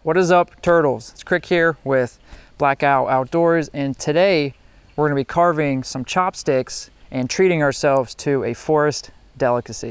What is up, turtles? It's Krik here with Black Owl Outdoors, and today we're going to be carving some chopsticks and treating ourselves to a forest delicacy.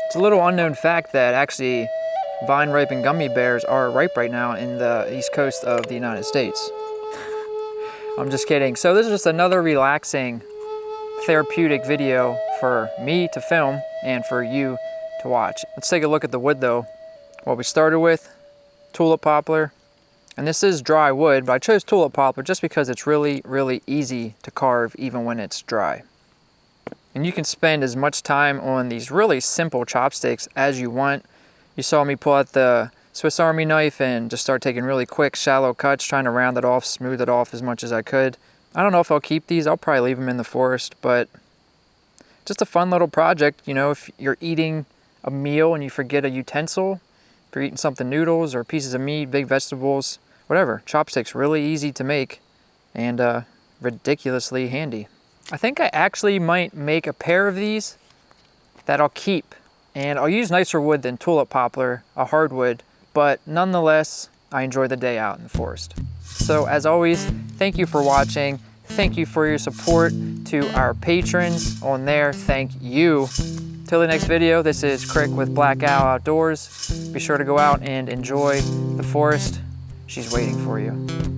It's a little unknown fact that actually vine-ripened gummy bears are ripe right now in the east coast of the United States. I'm just kidding. So this is just another relaxing, therapeutic video for me to film and for you to watch. Let's take a look at the wood though. What we started with, tulip poplar. And this is dry wood, but I chose tulip poplar just because it's really, really easy to carve even when it's dry. And you can spend as much time on these really simple chopsticks as you want. You saw me pull out the Swiss Army knife and just start taking really quick, shallow cuts, trying to round it off, smooth it off as much as I could. I don't know if I'll keep these. I'll probably leave them in the forest, but just a fun little project. You know, if you're eating a meal and you forget a utensil, if you're eating something, noodles or pieces of meat, big vegetables, whatever, chopsticks really easy to make and ridiculously handy. I think I actually might make a pair of these that I'll keep, and I'll use nicer wood than tulip poplar, a hardwood, but nonetheless, I enjoy the day out in the forest. So as always, thank you for watching. Thank you for your support to our patrons on there. Thank you. Till the next video, this is Krik with Black Owl Outdoors. Be sure to go out and enjoy the forest. She's waiting for you.